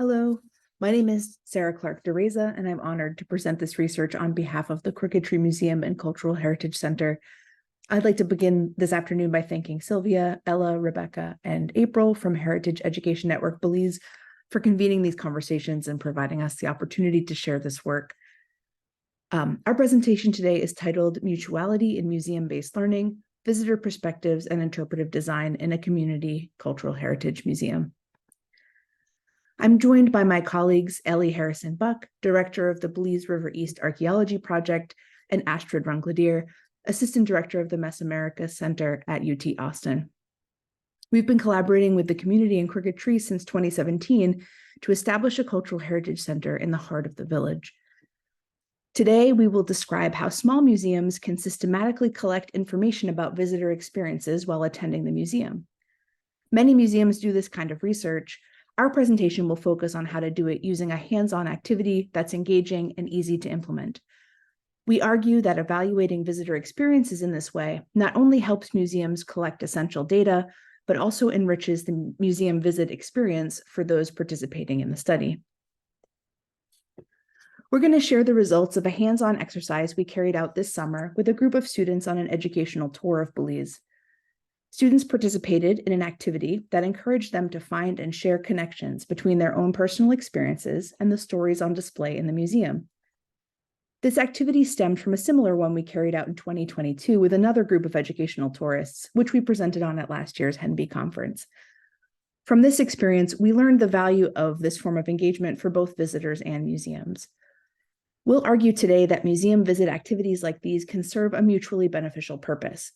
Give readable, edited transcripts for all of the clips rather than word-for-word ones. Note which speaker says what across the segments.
Speaker 1: Hello, my name is Sarah Clark DeReza, and I'm honored to present this research on behalf of the Crooked Tree Museum and Cultural Heritage Center. I'd like to begin this afternoon by thanking Sylvia, Ella, Rebecca, and April from Heritage Education Network Belize for convening these conversations and providing us the opportunity to share this work. Our presentation today is titled Mutuality in Museum-Based Learning, Visitor Perspectives and Interpretive Design in a Community Cultural Heritage Museum. I'm joined by my colleagues, Ellie Harrison-Buck, Director of the Belize River East Archaeology Project, and Astrid Rungladier, Assistant Director of the Mesoamerica Center at UT Austin. We've been collaborating with the community in Crooked Tree since 2017 to establish a cultural heritage center in the heart of the village. Today, we will describe how small museums can systematically collect information about visitor experiences while attending the museum. Many museums do this kind of research. Our presentation will focus on how to do it using a hands-on activity that's engaging and easy to implement. We argue that evaluating visitor experiences in this way not only helps museums collect essential data, but also enriches the museum visit experience for those participating in the study. We're going to share the results of a hands-on exercise we carried out this summer with a group of students on an educational tour of Belize. Students participated in an activity that encouraged them to find and share connections between their own personal experiences and the stories on display in the museum. This activity stemmed from a similar one we carried out in 2022 with another group of educational tourists, which we presented on at last year's HENB conference. From this experience, we learned the value of this form of engagement for both visitors and museums. We'll argue today that museum visit activities like these can serve a mutually beneficial purpose.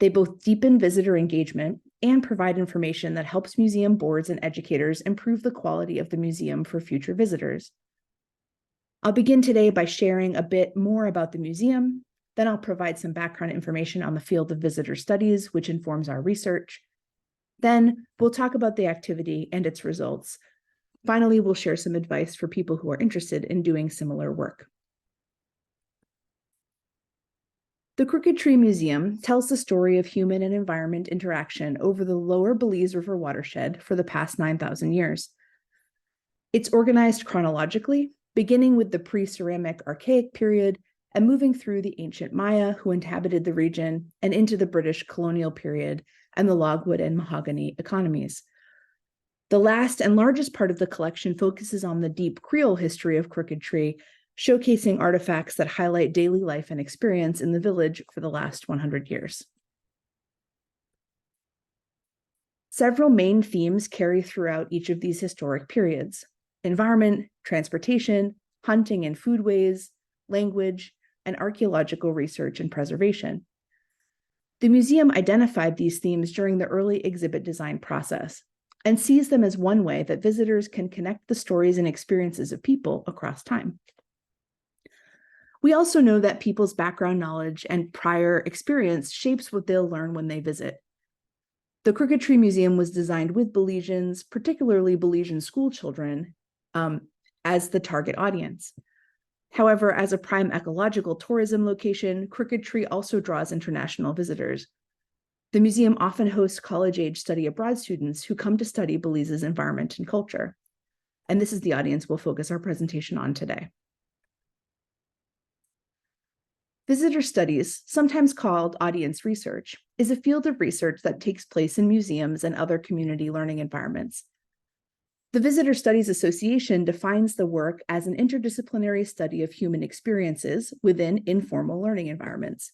Speaker 1: They both deepen visitor engagement and provide information that helps museum boards and educators improve the quality of the museum for future visitors. I'll begin today by sharing a bit more about the museum. Then I'll provide some background information on the field of visitor studies, which informs our research. Then we'll talk about the activity and its results. Finally, we'll share some advice for people who are interested in doing similar work. The Crooked Tree Museum tells the story of human and environment interaction over the lower Belize River watershed for the past 9,000 years. It's organized chronologically, beginning with the pre-ceramic Archaic period and moving through the ancient Maya who inhabited the region and into the British colonial period and the logwood and mahogany economies. The last and largest part of the collection focuses on the deep Creole history of Crooked Tree, showcasing artifacts that highlight daily life and experience in the village for the last 100 years. Several main themes carry throughout each of these historic periods: environment, transportation, hunting and foodways, language, and archaeological research and preservation. The museum identified these themes during the early exhibit design process and sees them as one way that visitors can connect the stories and experiences of people across time. We also know that people's background knowledge and prior experience shapes what they'll learn when they visit. The Crooked Tree Museum was designed with Belizeans, particularly Belizean school children, as the target audience. However, as a prime ecological tourism location, Crooked Tree also draws international visitors. The museum often hosts college-age study abroad students who come to study Belize's environment and culture. And this is the audience we'll focus our presentation on today. Visitor studies, sometimes called audience research, is a field of research that takes place in museums and other community learning environments. The Visitor Studies Association defines the work as an interdisciplinary study of human experiences within informal learning environments.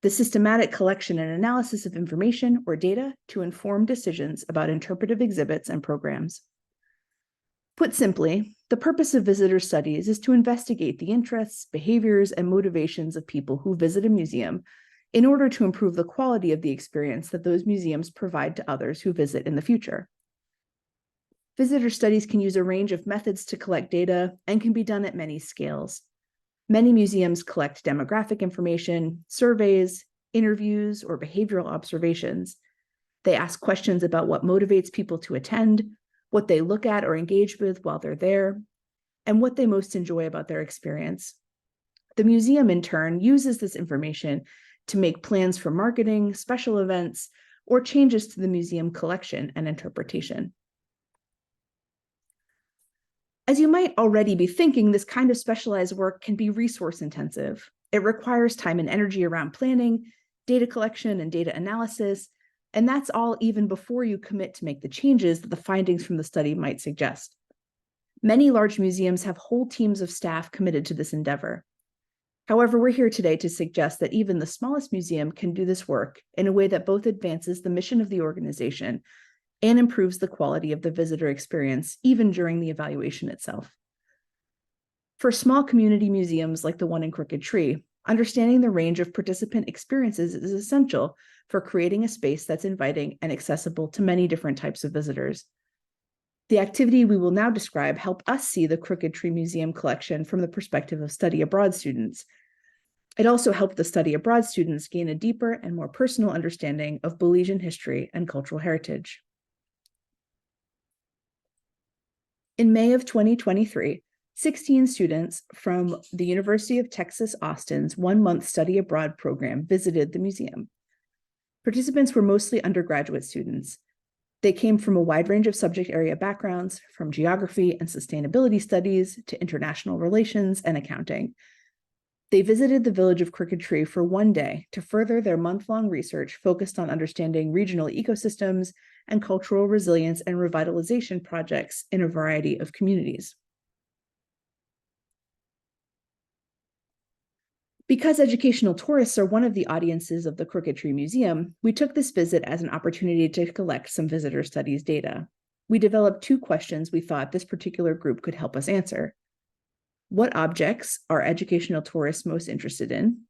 Speaker 1: The systematic collection and analysis of information or data to inform decisions about interpretive exhibits and programs. Put simply, the purpose of visitor studies is to investigate the interests, behaviors, and motivations of people who visit a museum in order to improve the quality of the experience that those museums provide to others who visit in the future. Visitor studies can use a range of methods to collect data and can be done at many scales. Many museums collect demographic information, surveys, interviews, or behavioral observations. They ask questions about what motivates people to attend, what they look at or engage with while they're there, and what they most enjoy about their experience. The museum, in turn, uses this information to make plans for marketing, special events, or changes to the museum collection and interpretation. As you might already be thinking, this kind of specialized work can be resource intensive. It requires time and energy around planning, data collection, and data analysis, and that's all even before you commit to make the changes that the findings from the study might suggest. Many large museums have whole teams of staff committed to this endeavor. However, we're here today to suggest that even the smallest museum can do this work in a way that both advances the mission of the organization and improves the quality of the visitor experience, even during the evaluation itself. For small community museums like the one in Crooked Tree, understanding the range of participant experiences is essential for creating a space that's inviting and accessible to many different types of visitors. The activity we will now describe helped us see the Crooked Tree Museum collection from the perspective of study abroad students. It also helped the study abroad students gain a deeper and more personal understanding of Belizean history and cultural heritage. In May of 2023, 16 students from the University of Texas Austin's one-month study abroad program visited the museum. Participants were mostly undergraduate students. They came from a wide range of subject area backgrounds, from geography and sustainability studies to international relations and accounting. They visited the village of Crooked Tree for one day to further their month-long research focused on understanding regional ecosystems and cultural resilience and revitalization projects in a variety of communities. Because educational tourists are one of the audiences of the Crooked Tree Museum, we took this visit as an opportunity to collect some visitor studies data. We developed 2 questions we thought this particular group could help us answer. What objects are educational tourists most interested in?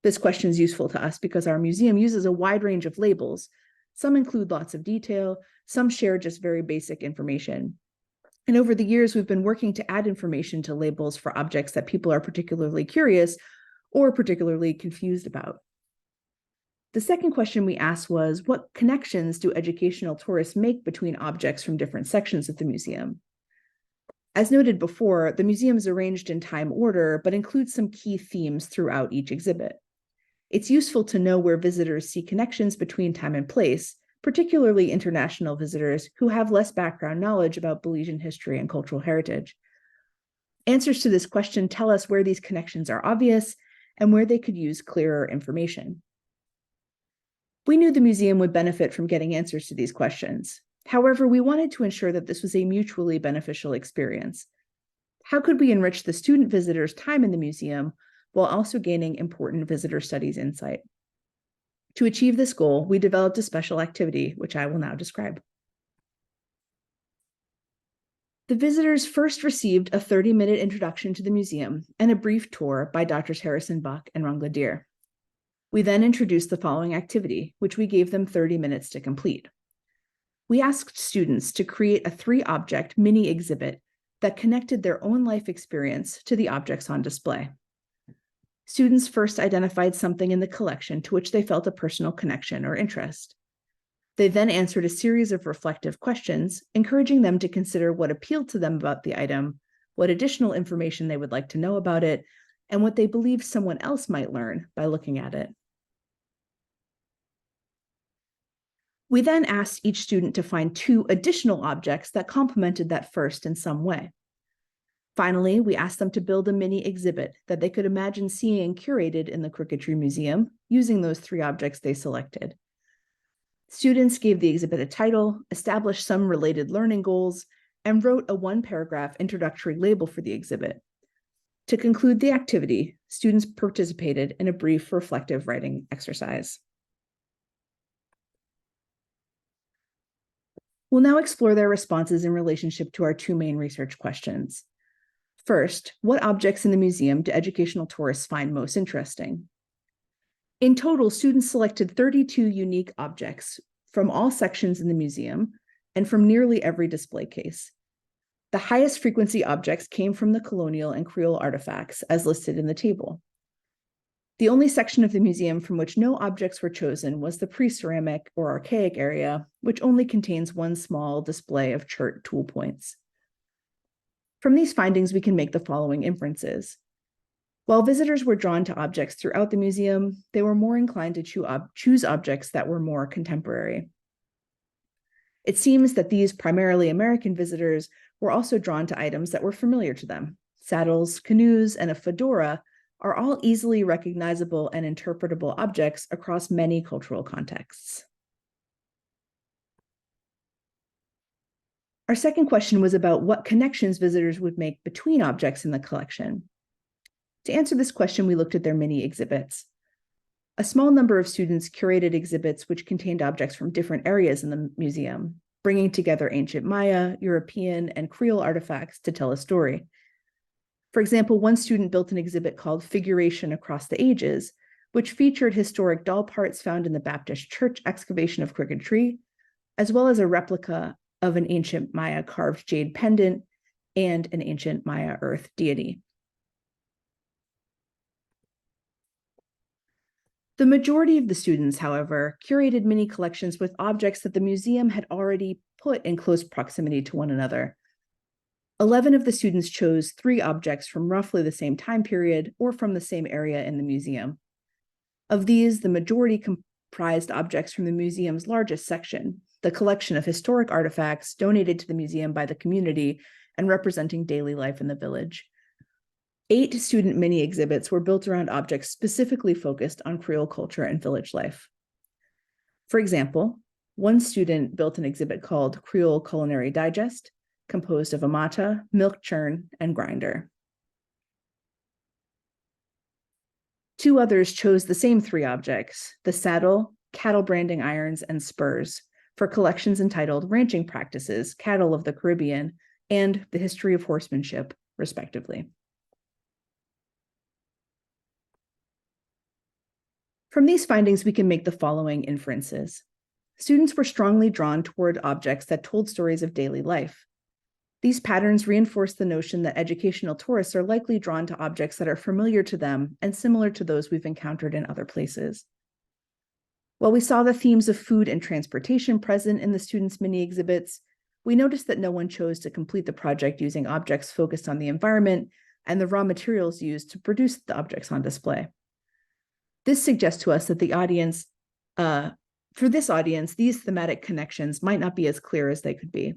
Speaker 1: This question is useful to us because our museum uses a wide range of labels. Some include lots of detail, some share just very basic information. And over the years, we've been working to add information to labels for objects that people are particularly curious or particularly confused about. The second question we asked was, what connections do educational tourists make between objects from different sections of the museum? As noted before, the museum is arranged in time order, but includes some key themes throughout each exhibit. It's useful to know where visitors see connections between time and place, particularly international visitors who have less background knowledge about Belizean history and cultural heritage. Answers to this question tell us where these connections are obvious and where they could use clearer information. We knew the museum would benefit from getting answers to these questions. However, we wanted to ensure that this was a mutually beneficial experience. How could we enrich the student visitors' time in the museum while also gaining important visitor studies insight? To achieve this goal, we developed a special activity, which I will now describe. The visitors first received a 30-minute introduction to the museum and a brief tour by Drs. Harrison Buck and Rungladir. We then introduced the following activity, which we gave them 30 minutes to complete. We asked students to create a 3-object mini exhibit that connected their own life experience to the objects on display. Students first identified something in the collection to which they felt a personal connection or interest. They then answered a series of reflective questions, encouraging them to consider what appealed to them about the item, what additional information they would like to know about it, and what they believed someone else might learn by looking at it. We then asked each student to find 2 additional objects that complemented that first in some way. Finally, we asked them to build a mini exhibit that they could imagine seeing curated in the Crooked Tree Museum using those 3 objects they selected. Students gave the exhibit a title, established some related learning goals, and wrote a 1-paragraph introductory label for the exhibit. To conclude the activity, students participated in a brief reflective writing exercise. We'll now explore their responses in relationship to our 2 main research questions. First, what objects in the museum do educational tourists find most interesting? In total, students selected 32 unique objects from all sections in the museum and from nearly every display case. The highest frequency objects came from the colonial and Creole artifacts, as listed in the table. The only section of the museum from which no objects were chosen was the pre-ceramic or archaic area, which only contains 1 small display of chert tool points. From these findings, we can make the following inferences. While visitors were drawn to objects throughout the museum, they were more inclined to choose objects that were more contemporary. It seems that these primarily American visitors were also drawn to items that were familiar to them. Saddles, canoes, and a fedora are all easily recognizable and interpretable objects across many cultural contexts. Our second question was about what connections visitors would make between objects in the collection. To answer this question, we looked at their mini exhibits. A small number of students curated exhibits which contained objects from different areas in the museum, bringing together ancient Maya, European, and Creole artifacts to tell a story. For example, one student built an exhibit called Figuration Across the Ages, which featured historic doll parts found in the Baptist church excavation of Crooked Tree, as well as a replica of an ancient Maya carved jade pendant and an ancient Maya earth deity. The majority of the students, however, curated mini collections with objects that the museum had already put in close proximity to one another. 11 of the students chose 3 objects from roughly the same time period or from the same area in the museum. Of these, the majority comprised objects from the museum's largest section, the collection of historic artifacts donated to the museum by the community and representing daily life in the village. 8 student mini exhibits were built around objects specifically focused on Creole culture and village life. For example, one student built an exhibit called Creole Culinary Digest, composed of a mata, milk churn, and grinder. 2 others chose the same 3 objects, the saddle, cattle branding irons, and spurs, for collections entitled Ranching Practices, Cattle of the Caribbean, and The History of Horsemanship, respectively. From these findings, we can make the following inferences. Students were strongly drawn toward objects that told stories of daily life. These patterns reinforce the notion that educational tourists are likely drawn to objects that are familiar to them and similar to those we've encountered in other places. While we saw the themes of food and transportation present in the students' mini exhibits, we noticed that no one chose to complete the project using objects focused on the environment and the raw materials used to produce the objects on display. This suggests to us that for this audience, these thematic connections might not be as clear as they could be.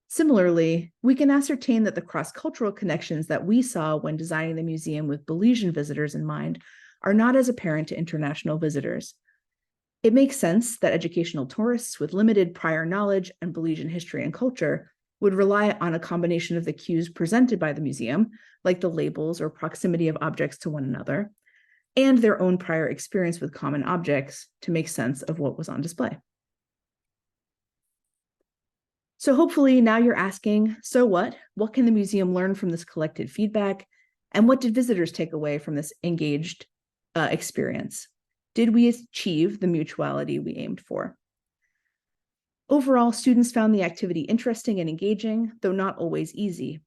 Speaker 1: Similarly, we can ascertain that the cross-cultural connections that we saw when designing the museum with Belizean visitors in mind are not as apparent to international visitors. It makes sense that educational tourists with limited prior knowledge and Belizean history and culture would rely on a combination of the cues presented by the museum, like the labels or proximity of objects to one another, and their own prior experience with common objects to make sense of what was on display. So hopefully now you're asking, so what? What can the museum learn from this collected feedback? And what did visitors take away from this engaged experience? Did we achieve the mutuality we aimed for? Overall, students found the activity interesting and engaging, though not always easy.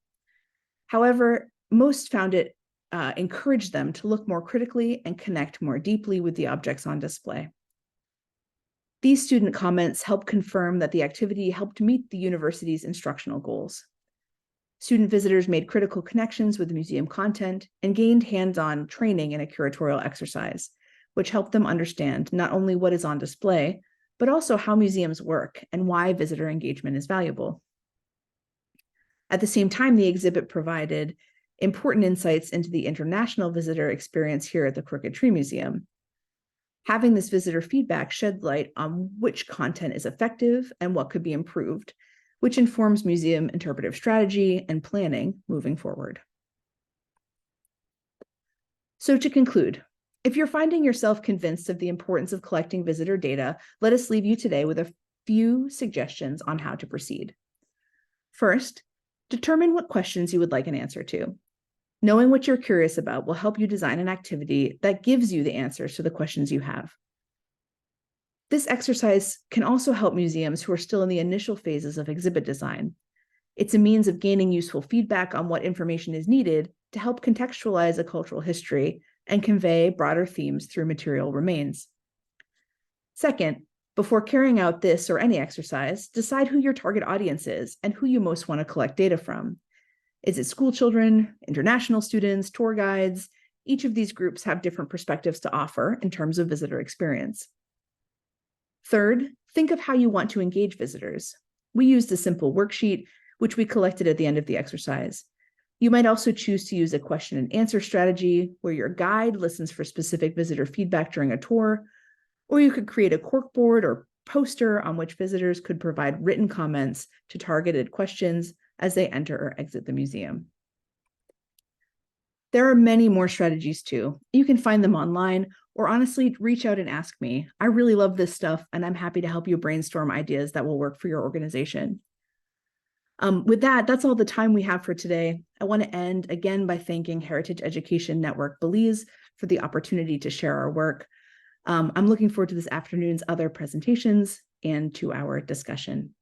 Speaker 1: However, most found it encouraged them to look more critically and connect more deeply with the objects on display. These student comments help confirm that the activity helped meet the university's instructional goals. Student visitors made critical connections with the museum content and gained hands-on training in a curatorial exercise, which helped them understand not only what is on display, but also how museums work and why visitor engagement is valuable. At the same time, the exhibit provided important insights into the international visitor experience here at the Crooked Tree Museum. Having this visitor feedback shed light on which content is effective and what could be improved, which informs museum interpretive strategy and planning moving forward. So to conclude, if you're finding yourself convinced of the importance of collecting visitor data, let us leave you today with a few suggestions on how to proceed. First, determine what questions you would like an answer to. Knowing what you're curious about will help you design an activity that gives you the answers to the questions you have. This exercise can also help museums who are still in the initial phases of exhibit design. It's a means of gaining useful feedback on what information is needed to help contextualize a cultural history and convey broader themes through material remains. Second, before carrying out this or any exercise, decide who your target audience is and who you most want to collect data from. Is it school children, international students, tour guides? Each of these groups have different perspectives to offer in terms of visitor experience. Third, think of how you want to engage visitors. We used a simple worksheet, which we collected at the end of the exercise. You might also choose to use a question and answer strategy where your guide listens for specific visitor feedback during a tour, or you could create a corkboard or poster on which visitors could provide written comments to targeted questions as they enter or exit the museum. There are many more strategies too. You can find them online or honestly reach out and ask me. I really love this stuff and I'm happy to help you brainstorm ideas that will work for your organization. With that, that's all the time we have for today. I want to end again by thanking Heritage Education Network Belize for the opportunity to share our work. I'm looking forward to this afternoon's other presentations and to our discussion.